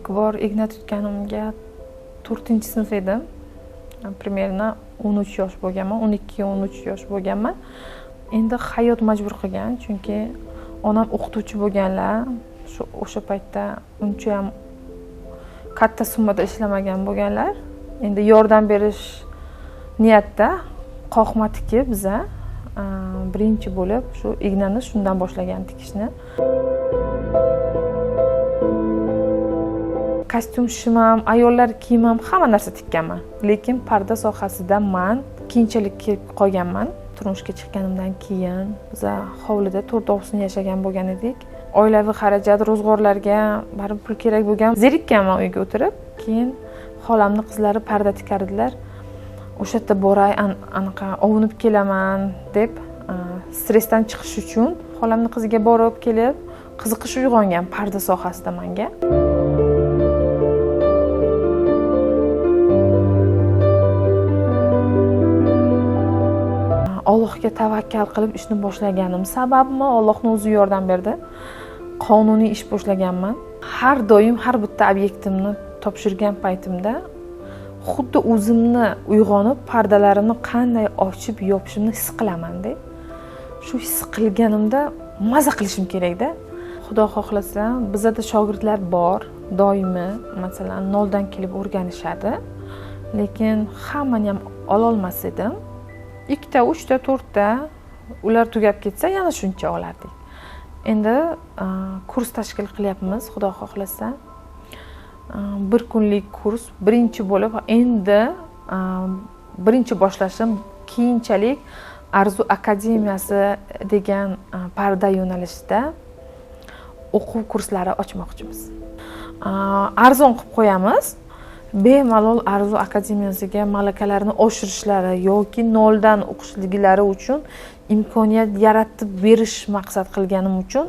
ilk bor igna tutganimga 4-sinf edim. Примерно 13 yosh bo'lganman, 12-13 yosh bo'lganman. Endi hayot majbur qilgan, chunki onam o'qituvchi bo'lganlar. O'sha paytda uncha ham katta summada ishlamagan bo'lganlar. Endi yordam berish niyatda qoqma tikib biza birinchi bo'lib shu ignani shundan boshlagan tikishni. Kostyum shimam, ayollar kiyimam hamma narsa tikkanman. Lekin parda sohasida men keyinchalik kelib qolganman. Turmushga chiqqanimdan keyin biza hovlida 4 ovsin yashagan bo'lgan edik. Oilaviy xarajat, ro'zg'orlarga baribir pul kerak bo'lgan. Zerikkanman uyga o'tirib. Keyin xolamning qizlari parda tikardilar. O'sha yerda boray, anaqa ovunib kelaman deb stressdan chiqish uchun xolamning qiziga borib kelib, qiziqish uyg'ongan parda sohasida menga. Allohga tavakkal qilib ishni boshlaganim sababmi Allohning o'zi yordam berdi. Qonuniy ish boshlaganman. Har doim har bitta obyektimni topshirgan paytimda xuddi o'zimni uyg'onib, pardalarimni qanday ochib yopishimni his qilaman-da. Shu his qilganimda maza qilishim kerak-da. Xudo xohlasa, bizda shogirdlar bor, doimi, masalan, noldan kelib o'rganishadi. Lekin hammani ham ola olmas edim. 2ta, 3ta, 4ta ular tugab ketsa, yana shuncha olardik. Endi kurs tashkil qilyapmiz, Xudo xohlasa. Bir kunlik kurs, birinchi bo'lib, endi birinchi boshlashim, keyinchalik Arzu akademiyasi degan parda yo'nalishida o'quv kurslari ochmoqchimiz. Arzon qilib qo'yamiz. Bemalol Arzu akademiyasiga malakalarini oshirishlari yoki noldan o'qishliklari uchun imkoniyat yaratib berish maqsad qilganim uchun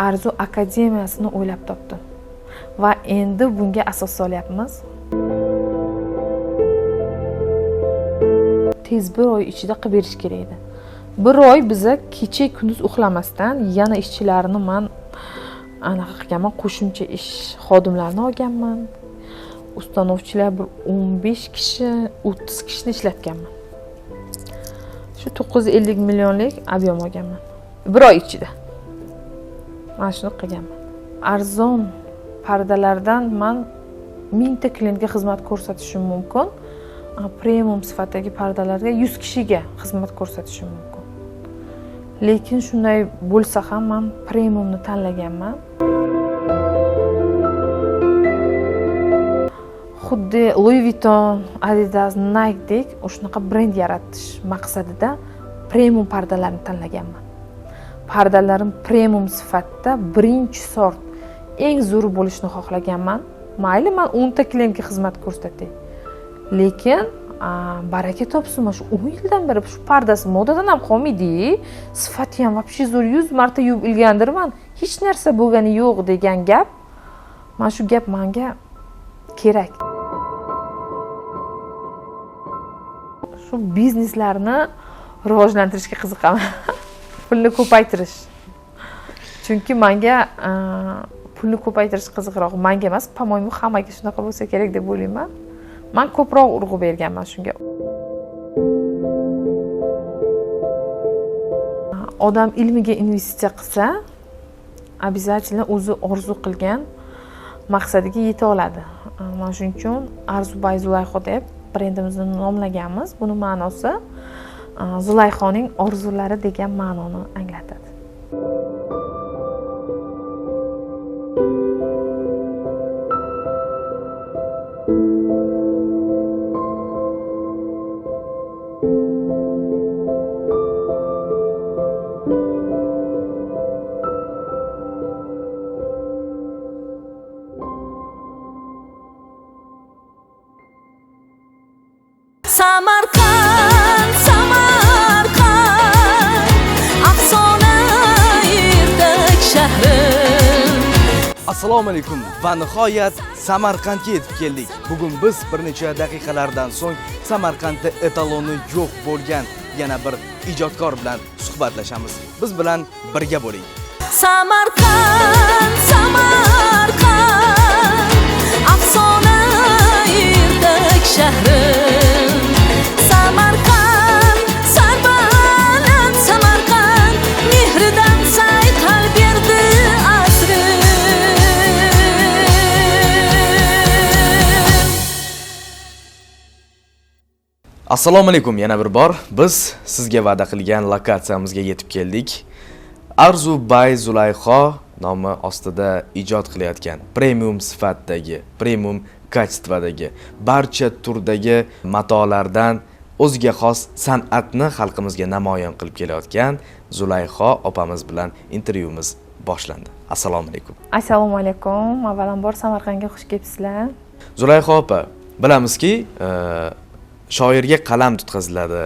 Arzu akademiyasini o'ylab topdim. Va endi bunga asos solyapmiz. Tez bir oy ichida qilib berish kerak edi. Bir oy biza kecha kunduz uxlamasdan yana ishchilarni men anaqa qilganman, qo'shimcha ish xodimlarini olganman. Ustanovchilar bir 15 kishi, 30 kishini ishlatganman. Shu 950 millionlik ob'yem olganman. Bir oy ichida. Mana shuni qilganman. Arzon pardalardan men 1000 ta klientga xizmat ko'rsatishim mumkin. Premium sifatdagi pardalarga 100 kishiga xizmat ko'rsatishim mumkin. Lekin shunday bo'lsa ham men premiumni tanlaganman. Xuddi Louis Vuitton, Adidas, Nike dek o'shanaqa brend yaratish maqsadida premium pardalarni tanlaganman. Pardalarim premium sifatda birinchi sort eng zo'r bo'lishni xohlaganman. Mayli, men 10 ta klientga xizmat ko'rsatay. Lekin baraka topsin, shu 10 yildan beri shu pardasi modadan ham qolmaydi. Sifati ham вообще zo'r, 100 marta yuvib ilgandirman. Hech narsa bo'lgani yo'q degan gap. Mana shu gap menga kerak. Shu bizneslarni rivojlantirishga qiziqaman. Pulni ko'paytirish. Chunki menga pulni ko'paytirish qiziqroq. Menga emas, по-моему, hammaga shunaqa bo'lsa kerak deb o'ylayman. Men ko'proq urg'u berganman shunga. Odam ilmiga investitsiya qilsa, обязательно o'zi orzu qilgan maqsadiga yeta oladi. Mana shuning uchun Arzu by Zulayho deb brendimizni nomlaganmiz. Buni ma'nosi Zulayhoning orzulari degan ma'noni anglatadi. Samarqand, Samarqand, afsona yurtak shahrim. Assalomu alaykum va nihoyat Samarqandga yetib keldik. Bugun biz bir necha daqiqalardan so'ng Samarqandda etaloni yo'q bo'lgan yana bir ijodkor bilan suhbatlashamiz. Biz bilan birga bo'ling. Samarqand, Samarqand, Assalomu alaykum, yana bir bor biz sizga va'da qilgan lokatsiyamizga yetib keldik. Arzu by Zulayho nomi ostida ijod qilayotgan premium sifatdagi, premium kачестводagi barcha turdagi matolardan o'ziga xos san'atni xalqimizga namoyon qilib kelayotgan Zulayho opamiz bilan intervyumiz boshlandi. Assalomu alaykum. Assalomu alaykum. Avvalambor Samarqandga xush kelibsizlar. Zulayho opa, bilamizki, shoirga qalam tutqaziladi,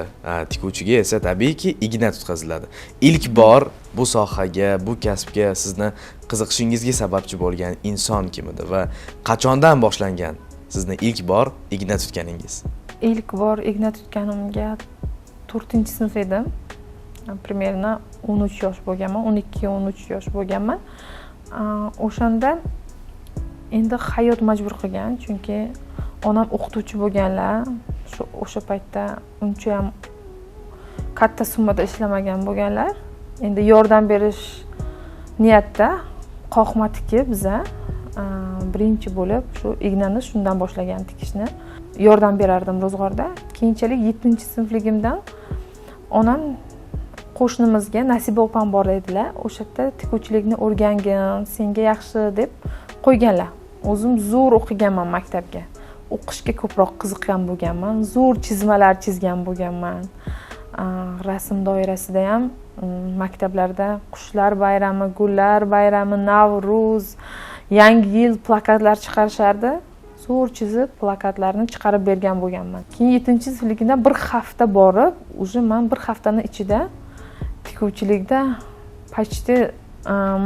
tikuvchiga esa tabiiyki igna tutqaziladi. Ilk bor bu sohaga, bu kasbga sizni qiziqishingizga sababchi bo'lgan inson kim edi va qachondan boshlangan sizni ilk bor igna tutganingiz? İlk bor igna tutganimga 4-sinf edim. Примерно 13 yosh bo'lganman, 12-13 yosh bo'lganman. O'shandan endi hayot majbur qilgan, chunki onam o'qituvchi bo'lganlar. O'sha paytda uncha ham katta summada ishlamagan bo'lganlar. Endi yordam berish niyatda qoqma tikib biza birinchi bo'lib shu ignani shundan boshlagan tikishni. Yordam berardim ro'zg'orda. Keyinchalik 7-sinfligimdan onam qo'shnimizga Nasiba opam bor edilar. O'sha yerda tikuvchilikni o'rgangin, senga yaxshi deb qo'yganlar. O'zim zo'r o'qiganman maktabga. O'qishga ko'proq qiziqqan bo'lganman. Zo'r chizmalar chizgan bo'lganman. Rasm doirasida ham maktablarda qushlar bayrami, gullar bayrami, Navruz, Yangi yil plakatlar chiqarishardi. Zo'r chizib plakatlarni chiqarib bergan bo'lganman. Keyin 7-sinfligimda bir hafta borib, уже men bir haftaning ichida tikuvchilikda почти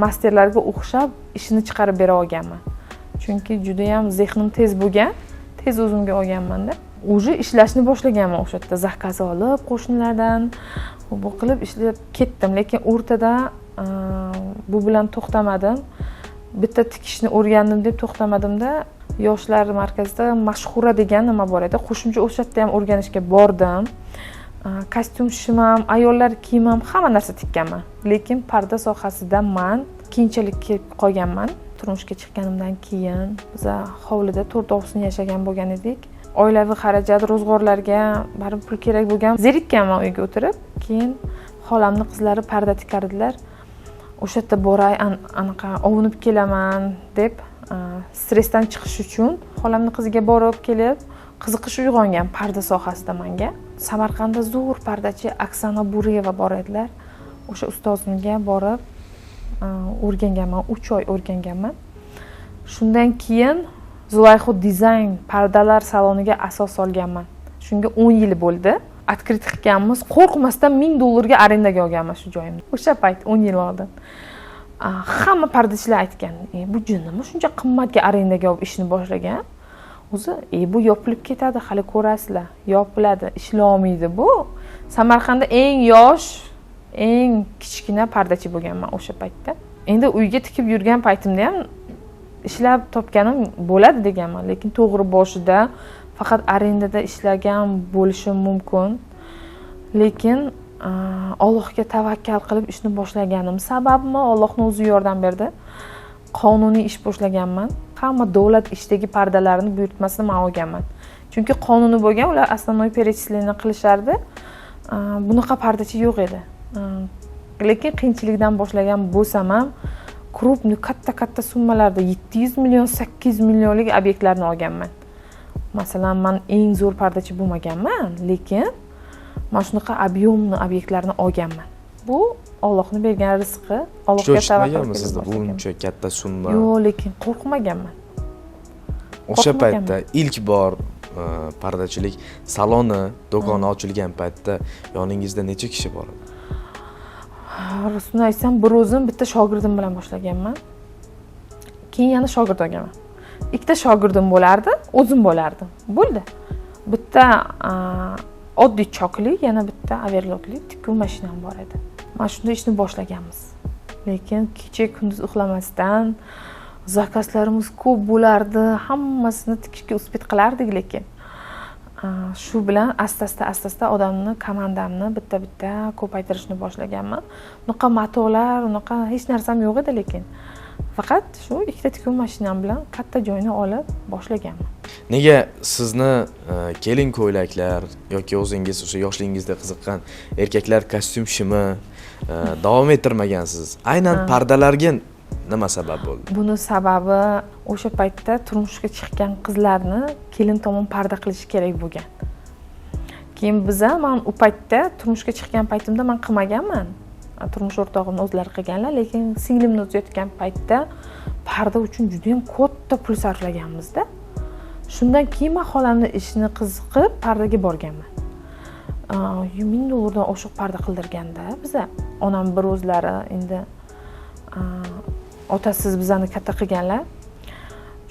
masterlarga o'xshab ishini chiqarib bera olganman. Chunki juda ham zehnim tez bo'lgan, tez o'zimga olganman-da. Уже ishlashni boshlaganman o'sha yerda, zakaz olib qo'shnilardan bu qilib ishlab ketdim, lekin o'rtada bu bilan to'xtamadim. Bitta tikishni o'rgandim deb to'xtamadim-da, yoshlar markazida mashhura degan nima bor edi. Qo'shimcha o'sha yerda ham o'rganishga bordim. Kostyum shimam, ayollar kiyimam, hamma narsa tikkanman. Lekin parda sohasida men keyinchalik kelib qolganman. Turmushga chiqqanimdan keyin biz hovlida 4 og'usini yashagan bo'lgan edik. Oilaviy xarajat, ro'zg'orlarga baribir pul kerak bo'lgan. Zerikkanman uyga o'tirib. Keyin xolamning qizlari parda tikardilar. O'sha yerda boray, anaqa ovunib kelaman deb stressdan chiqish uchun xolamning qiziga borib kelib, qiziqish uyg'ongan parda sohasida menga. Samarqandda zo'r pardachi Oksana Buriyeva bor edilar. O'sha ustozimga borib o'rganganman, 3 oy o'rganganman. Shundan keyin Zulayho dizayn pardalar saloniga asos solganman. Shunga 10 yil bo'ldi. Открыть qilganmiz. Qo'rqmasdan $1000 ga arendaga olganman shu joyimni. O'sha payt 10 yil oldin. Hamma pardachilar aytgan, bu jinnimi shuncha qimmatga arendaga olib ishni boshlagan? O'zi, bu yopilib ketadi, hali ko'rasizlar. Yopiladi, ishlamaydi bu. Samarqandda eng yosh, eng kichkina pardachi bo'lganman o'sha paytda. Endi uyga tikib yurgan paytimda ham ishlab topganim bo'ladi deganman, lekin to'g'ri boshida faqat arendada ishlagan bo'lishim mumkin. Lekin Allohga tavakkal qilib ishni boshlaganim sababmi, Allohning o'zi yordam berdi. Qonuniy ish boshlaganman. Hamma davlat ishdagi pardalarni buyurtmasini men olganman. Chunki qonuni bo'lgan, ular основной перечисление qilishardi. Bunaqa pardachi yo'q edi. Lekin qiyinchilikdan boshlagan bo'lsam ham, krupni katta summalarda 700 million, 800 millionlik obyektlarni olganman. Masalan, men eng zo'r pardachi bo'lmaganman, lekin men shunaqa ob'yomli obyektlarni olganman. Bu Allohning bergan rizqi, Allohga tavakkal qilib. Sizda buncha katta summa? Yo'q, lekin qo'rqmaganman. O'sha paytda ilk bor pardachilik saloni, do'koni ochilgan paytda yoningizda necha kishi bor edi? Rostini aytsam, bir o'zim bitta shogirdim bilan boshlaganman. Keyin yana shogird olganman. Ikkita shogirdim bo'lardi, o'zim bo'lardim. Bo'ldi. Bitta oddiy chokli, yana bitta overlockli tikuv mashinam bor edi. Mana shunday ishni boshlaganmiz. Lekin kecha kunduz uxlamasdan zakazlarimiz ko'p bo'lardi, hammasini tikishga uspet qilardik, lekin shu bilan asta-asta odamni komandamni bitta ko'paytirishni boshlaganman. Unaqa matolar, unaqa hech narsam yo'q edi, lekin faqat shu ikkita tikuv mashinam bilan katta joyni olib boshlaganman. Nega sizni kelin ko'ylaklar yoki o'zingiz o'sha yoshligingizda qiziqqan erkaklar kostyum shimi davom ettirmagansiz? Aynan pardalarga nima sabab bo'ldi? Buni sababi o'sha paytda turmushga chiqqan qizlarni kelin tomon parda qilishi kerak bo'lgan. Keyin men u paytda turmushga chiqqan paytimda men qilmaganman. Turmush o'rtog'imni o'zlari qilganlar, lekin singlimni o'tayotgan paytda parda uchun juda ham katta pul sarflaganmiz-da. Shundan keyin men xolamni ishini qiziqib pardaga borganman. $1000 dan oshiq parda qildirganda biza onam bir o'zlari endi otasiz bizani katta qilganlar.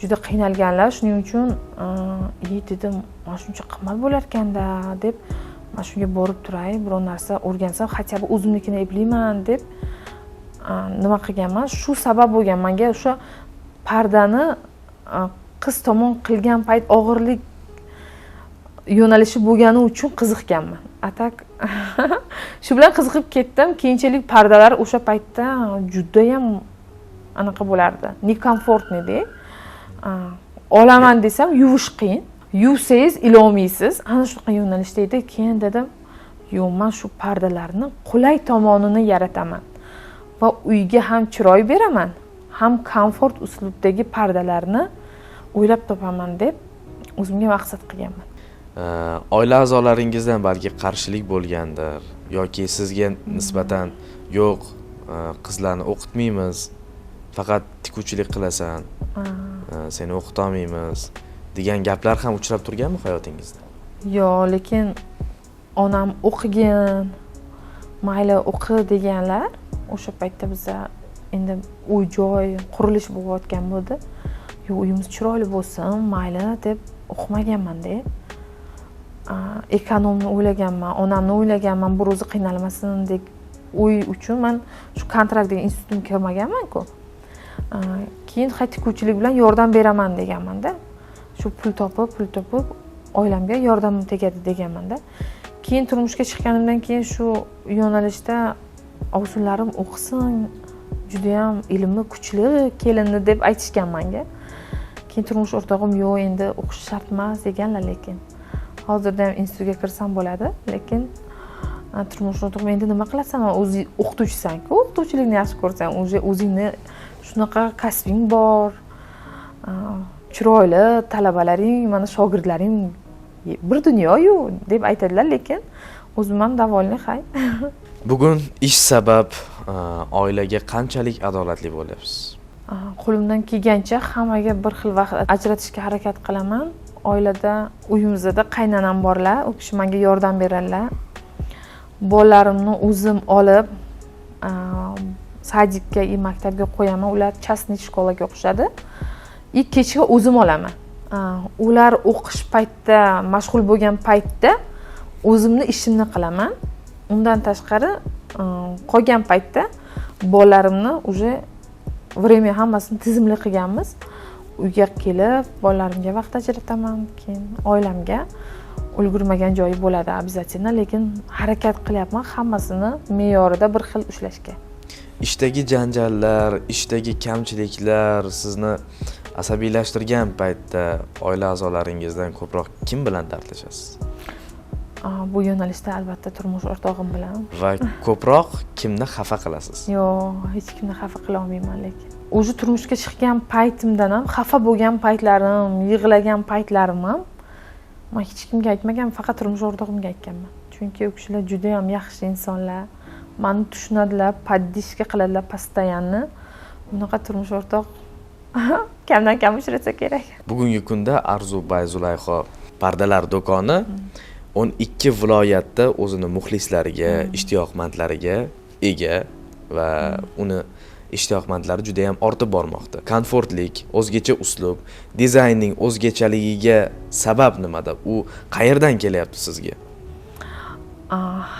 Juda qiynalganlar, shuning uchun dedim, "Mana shuncha qimmat bo'lar ekanda" deb men shunga borib turay, biror narsa o'rgansam, хотя бы o'zimnikini eplayman deb nima qilganman. Shu sabab bo'lgan menga o'sha pardani qiz tomon qilgan payt og'irlik yo'nalishi bo'lgani uchun qiziqganman. Atak shu bilan qiziqib ketdim. Keyinchalik pardalar o'sha paytda juda ham anaqa bo'lardi. Nekomfortniydi. Olaman desam yuvish qiyin. Yuvsangiz ilolmaysiz. Ana shunaqa yo'nalishda edi. Keyin dedim, "Yo'q, men shu pardalarni qulay tomonini yarataman va uyga ham chiroy beraman, ham komfort uslubdagi pardalarni o'ylab topaman" deb o'zimga maqsad qilganman. Oila a'zolaringizdan balki qarshilik bo'lgandir yoki sizga nisbatan "Yo'q, qizlarni o'qitmaymiz, faqat tikuvchilik qilasan, seni o'qita olmaymiz" degan gaplar ham uchrab turganmi hayotingizda? Yo'q, lekin onam o'qigin, mayli o'qi deganlar. O'sha paytda biza endi uy-joy qurilish bo'layotgan bo'ldi. "Yo'q, uyimiz chiroyli bo'lsin, mayli" deb o'qimaganman-da. Ekonomni o'ylaganman, onamni o'ylaganman, bir o'zi qiynalmasin deb uy uchun men shu kontrakt degan institutga kirmaganman-ku. Keyin tikuvchilik bilan yordam beraman deganman-da. Shu pul topib oilamga yordamim tegadi deganman-da. Keyin turmushga chiqqanimdan keyin shu yo'nalishda ovsinlarim o'qisin, juda ham ilmi kuchli kelinni deb aytishgan menga. Keyin turmush o'rtog'im "Yo'q, endi o'qish shart emas" deganlar, lekin hozirda ham institutga kirsam bo'ladi, lekin turmush o'rtog'im "Endi nima qilasan? O'zing o'qituvchisan-ku, o'qituvchilikni yaxshi ko'rsan, o'zingni shunaqa kasbing bor, chiroyli talabalaring, mana shogirdlaring bir dunyo-yu" deb aytadilar, lekin o'zim ham davolni hay. Bugun ish sabab oilaga qanchalik adolatli bo'lyapsiz? Qo'limdan kelgancha hammaga bir xil vaqt ajratishga harakat qilaman. Oilada, uyimizda qaynonam borlar, u kishi menga yordam beradilar. Bolalarimni o'zim olib sadikka, maktabga qo'yaman. Ular частный shkolaga o'qishadi. Kechga o'zim olaman. Ular o'qish paytda, mashg'ul bo'lgan paytda o'zimni ishimni qilaman. Undan tashqari qolgan paytda bolalarimni уже время hammasini tizimli qilganmiz. Uyga kelib, bolalarimga vaqt ajrataman, keyin oilamga ulgurmagan joyi bo'ladi обязательно, lekin harakat qilyapman hammasini me'yorida bir xil ushlashga. Ishdagi janjallar, ishdagi kamchiliklar sizni asabiylashtirgan paytda oila a'zolaringizdan ko'proq kim bilan dardlashasiz? Bu yo'nalishda albatta turmush o'rtog'im bilan. Va ko'proq kimni xafa qilasiz? Yo'q, hech kimni xafa qila olmayman, lekin o'zi turmushga chiqqan paytimdan ham xafa bo'lgan paytlarim, yig'lagan paytlarim ham men hech kimga aytmaganman, faqat turmush o'rtog'imga aytganman. Chunki u kishilar juda ham yaxshi insonlar. Meni tushunadilar, poddishka qiladilar постоянно. Bunaqa turmush o'rtoq kamdan kam uchrasa kerak. Bugungi kunda Arzu Bay Zulayho pardalar do'koni 12 viloyatda o'zini muxlislariga, ishtiyoqmandlariga ega va uni ishtiyoqmandlari juda ham ortib bormoqda. Komfortlik, o'zgacha uslub, dizaynning o'zgachaligiga sabab nimada? U qayerdan kelyapti sizga?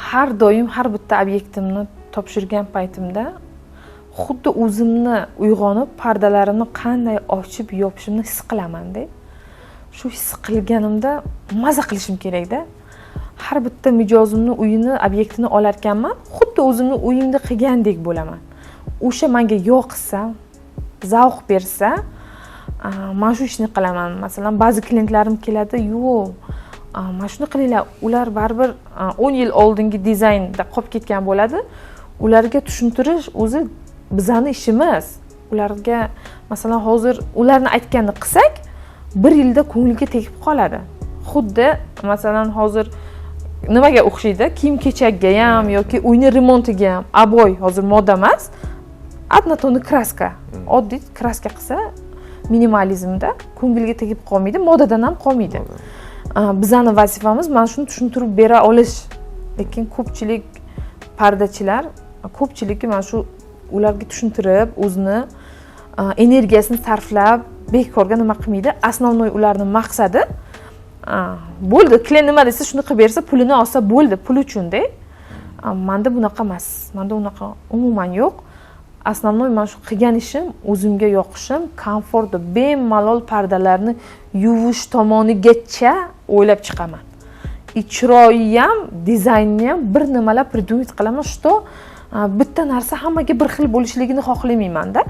Har doim har bitta obyektimni topshirgan paytimda xuddi o'zimni uyg'onib, pardalarimni qanday ochib yopishimni his qilaman-da. Shu his qilganimda maza qilishim kerak-da. Har bitta mijozimni uyini, obyektini olar ekanman, xuddi o'zimni uyimda qilgandek bo'laman. O'sha menga yoqsa, zavq bersa, man shu ishni qilaman. Masalan, ba'zi klientlarim keladi, yo'q, mana shuni qilinglar, ular baribir 10 yil oldingi dizaynda qolib ketgan bo'ladi. Ularga tushuntirish o'zi bizani ishimiz. Ularga masalan hozir ularni aytganini qilsak, 1 yilda ko'ngliga tegib qoladi. Xuddi masalan hozir nimaga o'xshaydi? Kiyim-kechakga ham yoki uyni remontiga ham aboy hozir moda emas. Однотонный kraska. Oddiy kraska qilsa minimalizmda ko'ngilga tegib qolmaydi, modadan ham qolmaydi. Bizning vazifamiz mana shuni tushuntirib bera olish. Lekin ko'pchilik pardachilar, ko'pchiligi mana shu ularga tushuntirib, o'zini energiyasini sarflab, bekorga nima qilmaydi. Asnovnoy ularning maqsadi bo'ldi, klient nima desa shuni qilib bersa, pulini olsa bo'ldi, pul uchun-da. Menda bunaqa emas. Menda unaqa umuman yo'q. Asnomnoy men shu qilgan ishim o'zimga yoqishim, komfortda bemalol pardalarni yuvish tomonigacha o'ylab chiqaman. Chiroyi ham, dizaynni ham bir nimalar prидумать qilaman, что bitta narsa hammaga bir xil bo'lishligini xohlamayman-da.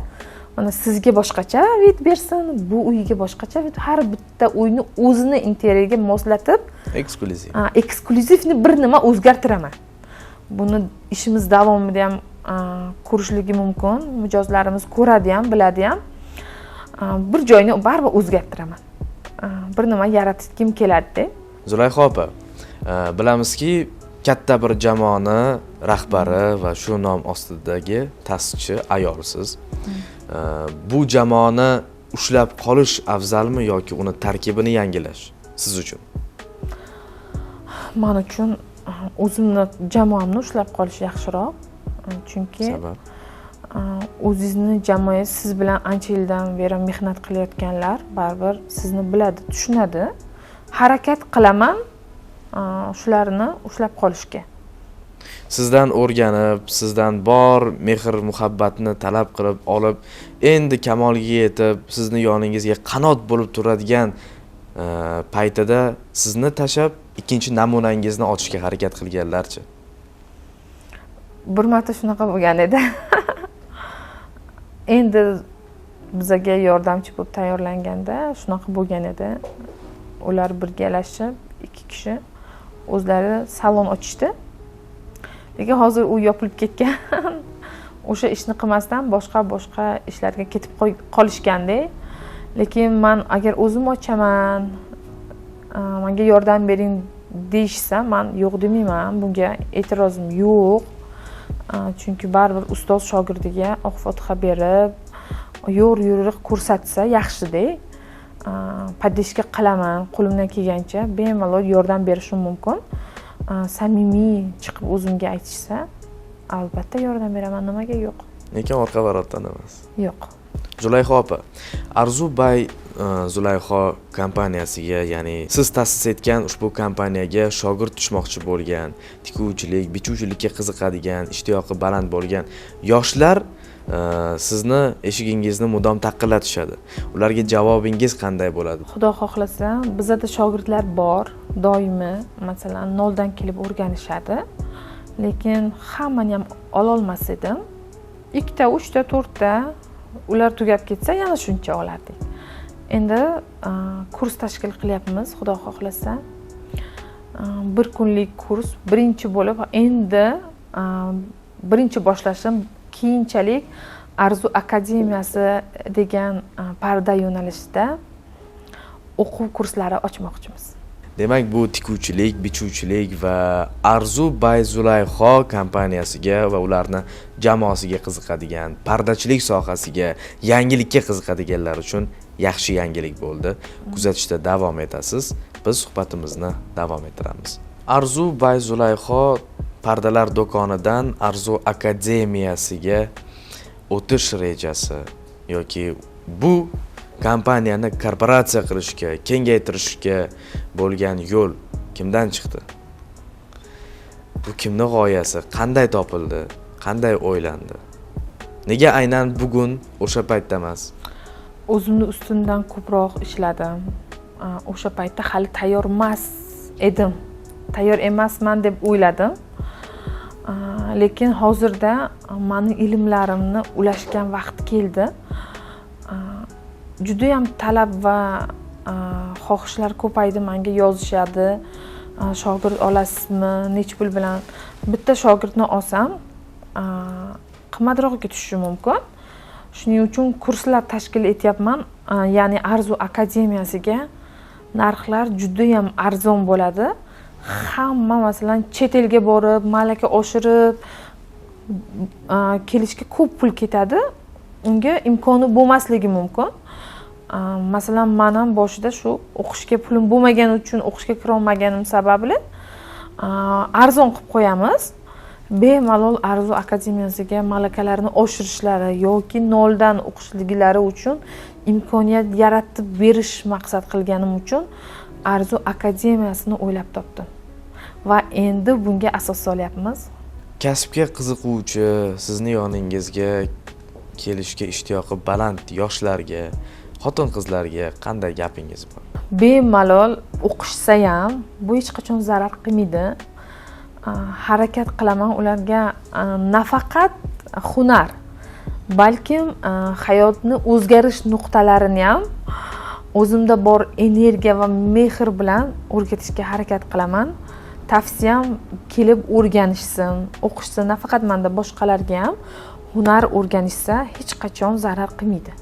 Mana sizga boshqacha vid bersin, bu uyga boshqacha vid, har bitta uyni o'zini interyeriga moslatib, eksklyuzivni bir nima o'zgartiraman. Buni ishimiz davomida ham ko'rishligi mumkin. Mijozlarimiz ko'radi ham, biladi ham. Bir joyni baribir o'zgartiraman. Bir nima yaratishim keladi-da. Zulayho opa, bilamizki, katta bir jamoani rahbari va shu nom ostidagi ta'sischi ayolsiz. Bu jamoani ushlab qolish afzalmi yoki uni tarkibini yangilash siz uchun? Men uchun o'zimni jamoamni ushlab qolish yaxshiroq. Chunki o'zingizni jamoangiz siz bilan ancha yildan beri mehnat qilayotganlar baribir sizni biladi, tushunadi. Harakat qilaman shularni ushlab qolishga. Sizdan o'rganib, sizdan bor mehr muhabbatni talab qilib olib, endi kamolga yetib, sizni yoningizga qanot bo'lib turadigan paytida sizni tashab ikkinchi namunangizni ochishga harakat qilganlarchi? Bir marta shunaqa bo'lgan edi. Endi bizga yordamchi bo'lib tayyorlanganda shunaqa bo'lgan edi. Ular birgalashib, 2 kishi o'zlari salon ochishdi. Lekin hozir u yopilib ketgan. O'sha ishni qilmasdan boshqa ishlarga ketib qolishganda. Lekin men agar o'zim ochaman, menga yordam bering deyishsa, men yo'q demayman. Bunga e'tirozim yo'q. Chunki baribir ustoz shogirdiga oq fotiha berib, yo'l-yo'riq ko'rsatsa yaxshi-da. Podдержка qilaman, qo'limdan kelgancha bemalol yordam berishim mumkin. Samimiy chiqib o'zimga aytishsa, albatta yordam beraman, nimaga yo'q. Lekin orqa varotdan emas. Yo'q. Zulayho opa, Arzu by Zulayho kompaniyasiga, ya'ni siz ta'sis etgan ushbu kompaniyaga shogird tushmoqchi bo'lgan, tikuvchilik, bichuvchilikka qiziqadigan, ishtiyoqi baland bo'lgan yoshlar sizni eshigingizni mudom taqillatishadi. Ularga javobingiz qanday bo'ladi? Xudo xohlasa, bizda shogirdlar bor, doimiy, masalan, noldan kelib o'rganishadi. Lekin hammani ham ola olmas edim. 2 ta, 3 ta, 4 ta ular tugab ketsa, yana shuncha olardik. Endi kurs tashkil qilyapmiz, Xudo xohlasa. 1 kunlik kurs birinchi bo'lib, endi birinchi boshlashim keyinchalik Arzu akademiyasi degan parda yo'nalishida o'quv kurslari ochmoqchimiz. Demak, bu tikuvchilik, bichuvchilik va Arzu by Zulayho kompaniyasiga va ularning jamoasiga qiziqadigan, pardachilik sohasiga, yangilikka qiziqadiganlar uchun yaxshi yangilik bo'ldi. Kuzatishda davom etasiz. Biz suhbatimizni davom ettiramiz. Arzu by Zulayho pardalar do'konidan Arzu akademiyasiga o'tish rejasi yoki bu kompaniyani korporatsiya qilishga, kengaytirishga bo'lgan yo'l kimdan chiqdi? Bu kimning g'oyasi? Qanday topildi? Qanday o'ylandi? Nega aynan bugun o'sha paytda emas? O'zimni ustimdan ko'proq ishladim. O'sha paytda hali tayyor emas edim. Tayyor emasman deb o'yladim. Lekin hozirda mening ilmlarimni ulashgan vaqt keldi. judayam talab va xohishlar ko'paydi, menga yozishadi. Shogird olasizmi, necha pul bilan? Bitta shogirdni olsam, qimmatroqga tushishi mumkin. Shuning uchun kurslar tashkil etyapman. Ya'ni Arzu akademiyasiga narxlar judayam arzon bo'ladi. Hamma masalan chet elga borib, malaka oshirib kelishga ko'p pul ketadi. Unga imkoni bo'lmasligi mumkin. Masalan, men ham boshida shu o'qishga pulim bo'lmagani uchun o'qishga kira olmaganim sababli arzon qilib qo'yamiz. Bemalol Arzu akademiyasiga malakalarini oshirishlari yoki noldan o'qishliklari uchun imkoniyat yaratib berish maqsad qilganim uchun Arzu akademiyasini o'ylab topdim. Va endi bunga asos solyapmiz. Kasbga qiziquvchi, sizni yoningizga kelishga ishtiyoqi baland yoshlarga, xotin-qizlarga qanday gapingiz bor? Bemalol o'qishsa ham bu hech qachon zarar qilmaydi. Harakat qilaman ularga nafaqat hunar, balkim hayotni o'zgarish nuqtalarini ham o'zimda bor energiya va mehr bilan o'rgatishga harakat qilaman. Tavsiyam kelib o'rganishsin, o'qishsa, nafaqat menda boshqalarga ham hunar o'rganishsa hech qachon zarar qilmaydi.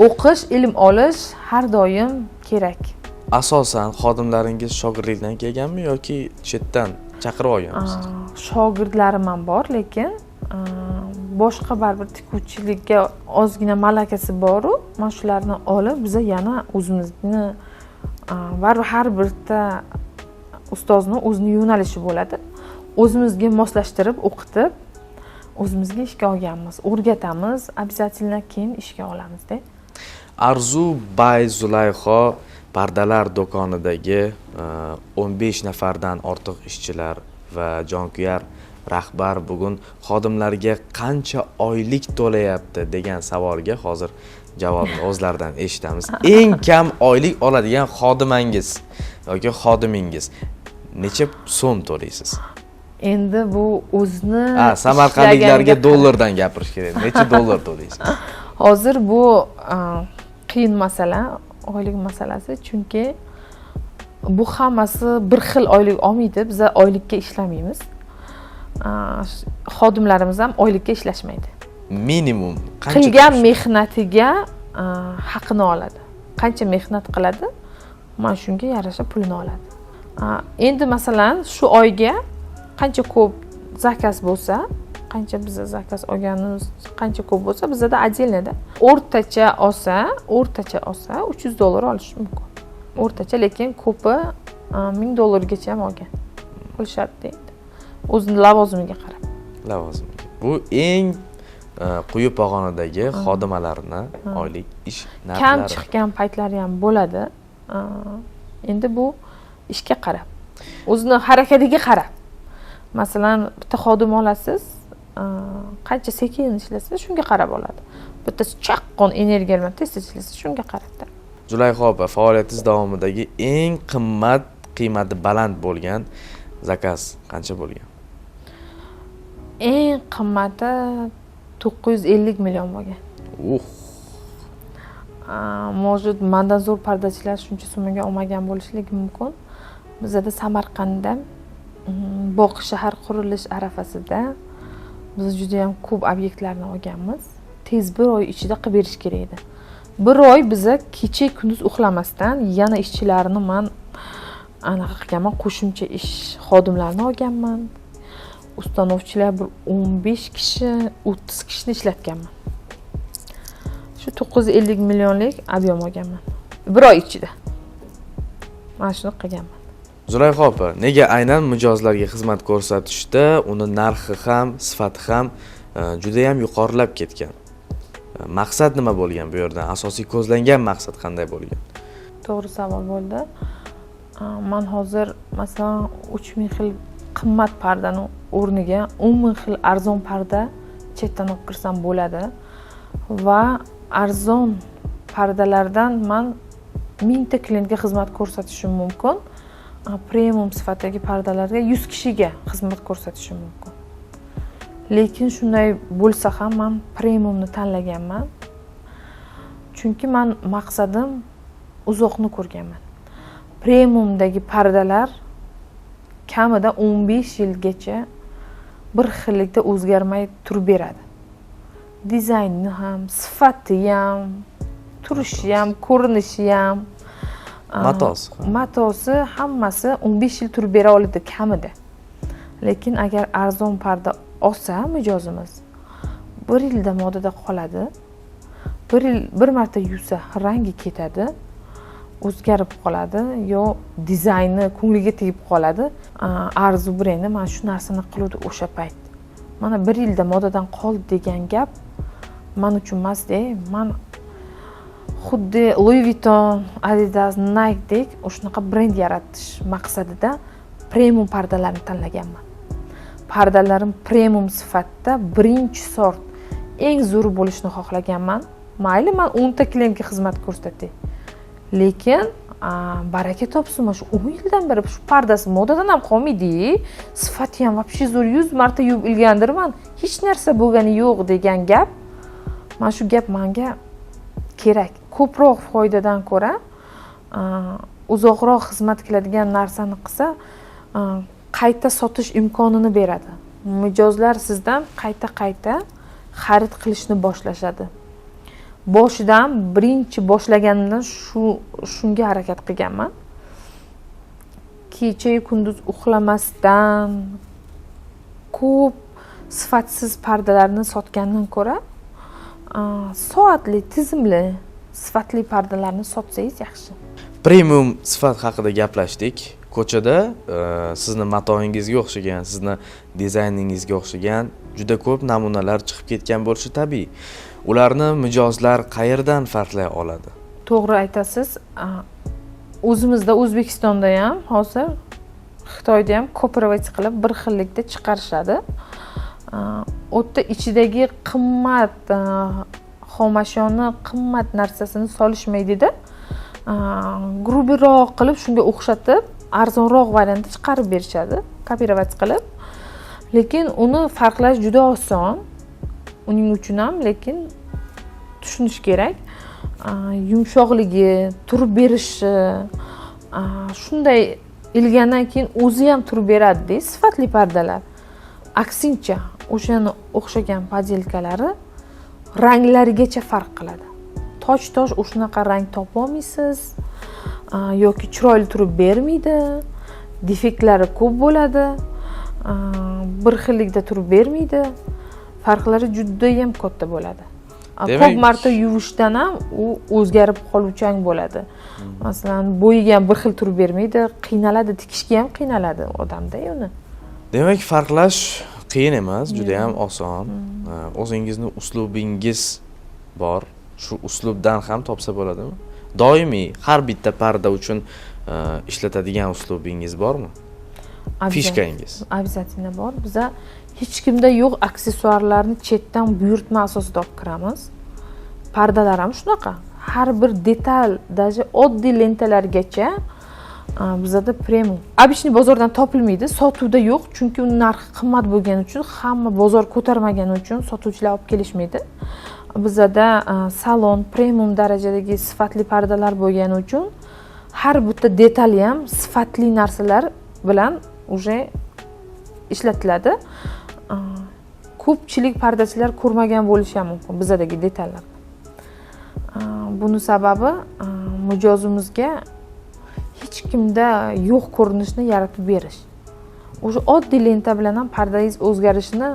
O'qish, ilm olish har doim kerak. Asosan xodimlaringiz shogirdlikdan kelganmi yoki chetdan chaqirib olganmisiz? Shogirdlarim ham bor, lekin boshqa baribir tikuvchilikka ozgina malakasi bor-u, men shularni olib, biz yana o'zimizni baribir har birta ustozning o'zining yo'nalishi bo'ladi. O'zimizga moslashtirib, o'qitib, o'zimizga ishga olganmiz, o'rgatamiz, обязательно keyin ishga olamiz-da. Arzu Bay Zulayho pardalar do'konidagi 15 nafardan ortiq ishchilar va jonkuyar rahbar bugun xodimlarga qancha oylik to'layapti degan savolga hozir javobni o'zlaridan eshitamiz. Eng kam oylik oladigan xodimangiz yoki xodimingiz necha so'm to'laysiz? Endi bu o'zni samarqandliklarga dollardan gapirish kerak. Necha dollar to'laysiz? Hozir bu qiyin masala, oylik masalasi, chunki bu hammasi bir xil oylik olmaydi. Biz oylikka ishlamaymiz. Xodimlarimiz ham oylikka ishlashmaydi. Minimum qancha qilgan mehnatiga haqini oladi. Qancha mehnat qiladi, mana shunga yarasha pulini oladi. Endi masalan shu oyga qancha ko'p zakaz bo'lsa, qancha biz zakaz olganimiz qancha ko'p bo'lsa, bizda отдельно-da o'rtacha olsa 300 dollar olish mumkin. O'rtacha, lekin ko'pi 1000 dollargacha ham olgan. Qilishadi deydi. O'zining lavozimiga qarab. Lavozimiga. Bu eng quyi pog'onadagi xodimalarni oylik ish narxlari. Kam chiqqan paytlari ham bo'ladi. Endi bu ishga qarab, o'zini harakatiga qarab. Masalan, bitta xodim olasiz, qancha sekin ishlasa shunga qarab oladi. Bittasi chaqqon energiya bilan tez ishlasa shunga qarabda. Zulayho opa, faoliyatingiz davomidagi eng qiymati baland bo'lgan zakaz qancha bo'lgan? Eng qimmati 950 million bo'lgan. Может, mendan zo'r pardachilar shuncha summaga olmagan bo'lishligi mumkin. Bizda Samarqandda Boq shahar qurilish arafasida biz juda ham ko'p obyektlarni olganmiz. Tez bir oy ichida qilib berish kerak edi. Bir oy biza kecha kunduz uxlamasdan yana ishchilarni men anaqa qilganman, qo'shimcha ish xodimlarni olganman. Ustanovchilar bir 15 kishi, 30 kishini ishlatganman. Shu 950 millionlik ob'yem olganman. Bir oy ichida. Mana shuni qilganman. Zulayho opa, nega aynan mijozlarga xizmat ko'rsatishda uni narxi ham, sifati ham juda ham yuqorilab ketgan? Maqsad nima bo'lgan bu yerdan? Asosiy ko'zlangan maqsad qanday bo'lgan? To'g'ri savol bo'ldi. Men hozir masalan 3000 xil qimmat pardani o'rniga 10000 xil arzon parda chetdan olib kirsam bo'ladi va arzon pardalardan men 1000 ta klientga xizmat ko'rsatishim mumkin. Premium sifatdagi pardalarga 100 kishiga xizmat ko'rsatishim mumkin. Lekin shunday bo'lsa ham men premiumni tanlaganman. chunki men maqsadim uzoqni ko'rganman. Premiumdagi pardalar kamida 15 yilgacha bir xillikda o'zgarmay turib beradi. Dizayni ham, sifati ham, turishi ham, ko'rinishi ham, matosi hammasi 15 yil turib bera oladi kamida. Lekin agar arzon parda olsa mijozimiz 1 yilda modada qoladi. Bir marta yuvsa rangi ketadi, o'zgarib qoladi yo dizayni ko'ngliga tegib qoladi. Arzu brendi mana shu narsani qiluvdi o'sha payt. Mana 1 yilda modadan qoldi degan gap men uchun emas-da. Men xuddi Louis Vuitton, Adidas, Nike dek o'shanaqa brend yaratish maqsadida premium pardalarni tanlaganman. Pardalarim premium sifatda birinchi sort eng zo'r bo'lishini xohlaganman. Mayli men 10 ta klientga xizmat ko'rsatay. Lekin baraka topsin, shu 10 yildan beri shu pardasi modadan ham qolmaydi. Sifati ham вообще zo'r, 100 marta yuvib ilgandirman. Hech narsa bo'lgani yo'q degan gap. Mana shu gap menga kerak. Ko'proq foydadan ko'ra uzoqroq xizmat qiladigan narsani qilsa, qayta sotish imkonini beradi. Mijozlar sizdan qayta xarid qilishni boshlashadi. Boshidan birinchi boshlaganimdan shunga harakat qilganman. Kecha-yu kunduz uxlamasdan ko'p sifatsiz pardalarni sotgandan ko'ra, soatli, tizimli, sifatli pardalarni sotsangiz yaxshi. Premium sifat haqida gaplashdik. Ko'chada sizni matoingizga o'xshagan, sizni dizayningizga o'xshagan juda ko'p namunalar chiqib ketgan bo'lishi tabiiy. Ularni mijozlar qayerdan farqlay oladi? To'g'ri aytasiz. O'zimizda O'zbekistonda ham, hozir Xitoyda ham kooperativ qilib bir xillikda chiqarishadi. O'tda ichidagi qimmat xomashoni, qimmat narsasini solishmaydi-da. Grubiroq qilib shunga o'xshatib, arzonroq variantda chiqarib berishadi, kooperativ qilib. Lekin uni farqlash juda oson. Uning uchun ham lekin tushunish kerak. Yumshoqligi, turib berishi, shunday ilgandan keyin o'zi ham turib beradi, sifatli pardalar. Aksincha, o'shani o'xshagan podelkalari ranglarigacha farq qiladi. Tosh o'shanaqa rang topa olmaysiz yoki chiroyli turib bermaydi, defektlari ko'p bo'ladi, bir xillikda turib bermaydi. Farqlari juda ham katta bo'ladi. Ko'p marta yuvishdan ham u o'zgarib qoluvchan bo'ladi. Masalan, bo'yiga ham bir xil turib bermaydi, qiynaladi, tikishga ham qiynaladi odamda uni. Demak, farqlash qiyin emas, juda ham oson. O'zingizni uslubingiz bor. Shu uslubdan ham topsa bo'ladimi? Doimiy har bitta parda uchun ishlatadigan uslubingiz bormi? Fishkangiz. Обязательно bor. Biza hech kimda yo'q aksessuarlarni chetdan buyurtma asosida olib kiramiz. Pardalar ham shunaqa. Har bir detal, даже oddiy lentalargacha bizada premium. Обычный bozordan topilmaydi, sotuvda yo'q, chunki uning narxi qimmat bo'lgani uchun, hamma bozor ko'tarmagani uchun sotuvchilar olib kelishmaydi. Bizada salon premium darajadagi sifatli pardalar bo'lgani uchun har bitta detali ham sifatli narsalar bilan уже ishlatiladi. Ko'pchilik pardachilar ko'rmagan bo'lishi ham mumkin bizadagi detallar. Buni sababi mijozimizga hech kimda yo'q ko'rinishni yaratib berish. O'sha oddiy lenta bilan ham pardangiz o'zgarishini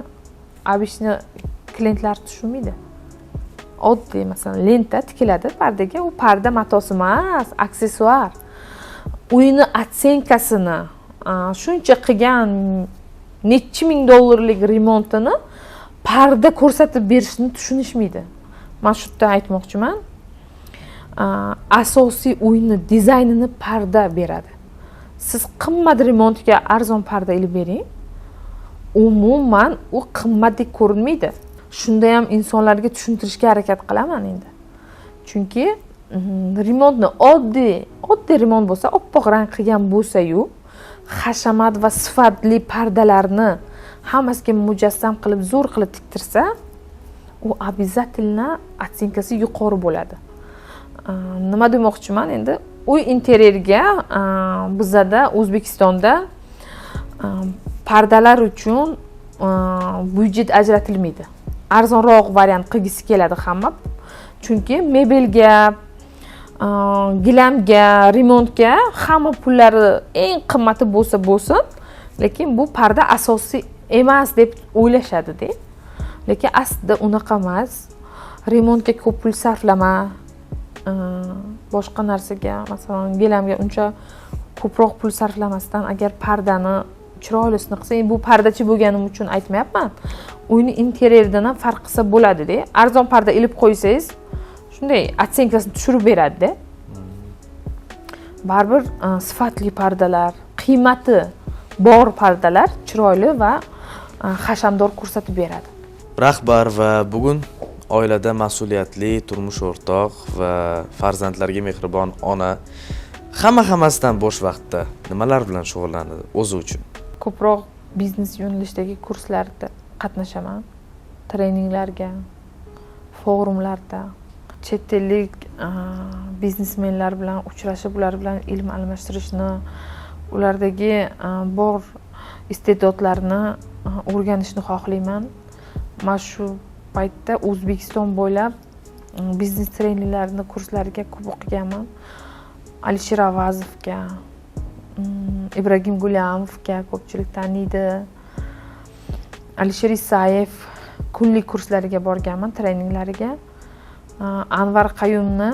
обычно klientlar tushunmaydi. Oddiy masalan lenta tikiladi pardaga, u parda matosi emas, aksessuar. Uyini otsenkasini shuncha qilgan necha ming dollarlik remontini parda ko'rsatib berishni tushunishmaydi. Men shu yerda aytmoqchiman. Asosiy uyni dizaynini parda beradi. Siz qimmat remontga arzon parda ilib bering, umuman u qimmatdek ko'rinmaydi. Shunda ham insonlarga tushuntirishga harakat qilaman endi. Chunki remontni oddiy remont bo'lsa, oppoq rang qilgan bo'lsa-yu, hashamat va sifatli pardalarni hammasiga mujassam qilib, zo'r qilib tiktirsa, u обязательно otsenkasi yuqori bo'ladi. Nima demoqchiman endi? Uy interyeriga bizada O'zbekistonda pardalar uchun byudjet ajratilmaydi. Arzonroq variant qilgisi keladi hamma. Chunki mebelga, gilamga, remontga hamma pullari eng qimmati bo'lsin, lekin bu parda asosiy emas deb o'ylashadi-da. Lekin aslida unaqa emas. Remontga ko'p pul sarflama, boshqa narsaga, masalan, gilamga uncha ko'proq pul sarflamasdan agar pardani chiroylisini qilsang, bu pardachi bo'lganim uchun aytmayapman. Uyni interyeridan ham farq qilsa bo'ladi-da. Arzon parda ilib qo'ysangiz, shunday otsenkasini tushirib beradi-da. Baribir sifatli pardalar, qiymati bor pardalar chiroyli va hashamdor ko'rsatib beradi. Rahbar va bugun oilada mas'uliyatli turmush o'rtoq va farzandlarga mehribon ona hammasidan bo'sh vaqtda nimalar bilan shug'ullanadi o'zi uchun? Ko'proq biznes yo'nalishidagi kurslarda qatnashaman. Treninglarga, forumlarda, chet ellik biznesmenlar bilan uchrashib, ular bilan ilm almashtirishni, ulardagi bor iste'dodlarni o'rganishni xohlayman. Mana shu paytda O'zbekiston bo'ylab biznes treninglarini kurslariga ko'p o'qiganman. Alisher Avazovga, Ibragim Gulamovga ko'pchilik taniydi. Alisher Isayev kunlik kurslariga borganman, treninglariga. Anvar Qayumni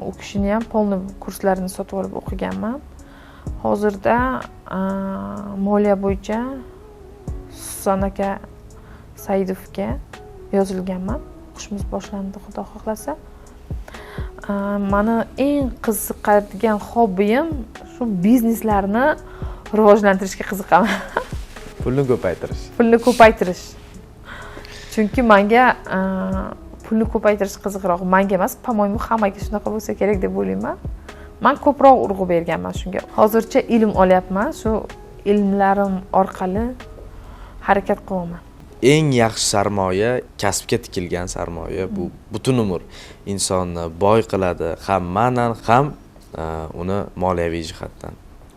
u kishini ham polniy kurslarini sotib olib o'qiganman. Hozirda moliya bo'yicha Sanaka Saidovga yozilganman. O'qishimiz boshlandi, Xudo xohlasa. Mani eng qiziqadigan hobbim shu bizneslarni rivojlantirishga qiziqaman. Pulni ko'paytirish. Pulni ko'paytirish. Chunki menga pulni ko'paytirish qiziqroq. Menga emas, по-моему, hammaga shunaqa bo'lsa kerak deb o'ylayman. Men ko'proq urg'u berganman shunga. Hozircha ilm olyapman. Shu ilmlarim orqali harakat qilaman. Eng yaxshi sarmoya kasbga tikilgan sarmoya. Bu butun umr insonni boy qiladi, ham ma'nan, ham uni moliyaviy jihatdan.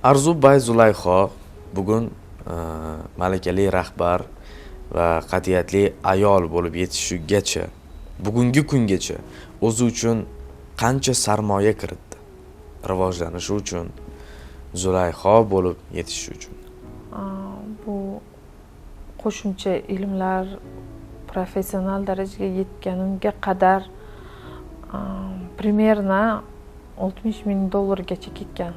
Arzu Bay Zulayxo bugun malakali rahbar va qat'iyatli ayol bo'lib yetishigacha, bugungi kungacha o'zi uchun qancha sarmoya kiritdi? Rivojlanishi uchun, Zulayxo bo'lib yetishish uchun. Bu qo'shimcha ilmlar professional darajaga yetganimga qadar примерно $60,000 gacha ketgan.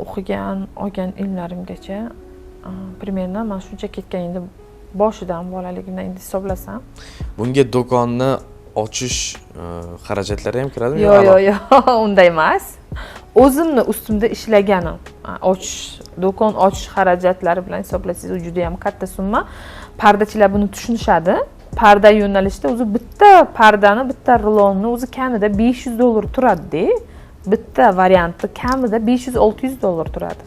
O'qigan, olgan ilmlarimgacha примерно mana shuncha ketgan. Endi boshidan bolaligimdan endi hisoblasam. Bunga do'konni ochish xarajatlari ham kiradimi? Yo'q, unday emas. O'zimni ustimda ishlaganim, do'kon ochish xarajatlari bilan hisoblasangiz, u juda ham katta summa. Pardachilar buni tushunishadi. Parda yo'nalishida o'zi bitta pardani, bitta rulonni o'zi kamida $500 turadi-da. Bitta varianti kamida $500-600 turadi.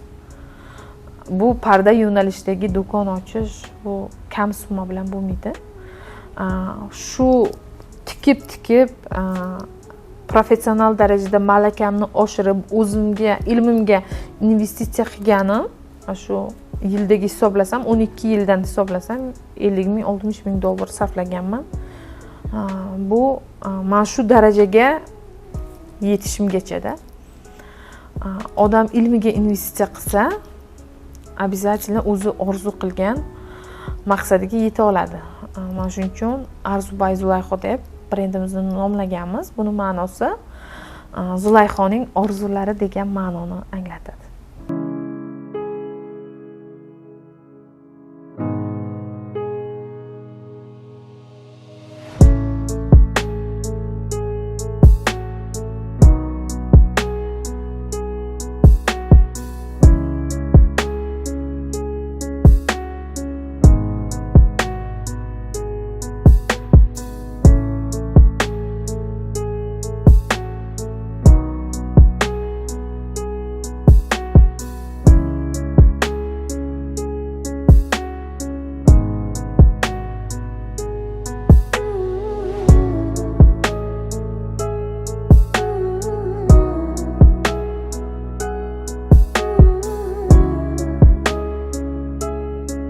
Bu parda yo'nalishidagi do'kon ochish bu kam summa bilan bo'lmaydi. Shu tikib professional darajada malakamni oshirib, o'zimga, ilmimga investitsiya qilganim, shu yildagi hisoblasam, 12 yildan hisoblasam, $50,000-$60,000 sarflaganman. Bu men shu darajaga yetishimgacha-da. Odam ilmiga investitsiya qilsa, обязательно o'zi orzu qilgan maqsadiga yeta oladi. Mana shuning uchun Arzu Bay Zulayxo deb brendimizni nomlaganmiz. Buni ma'nosi Zulayxoning orzulari degan ma'noni anglatadi.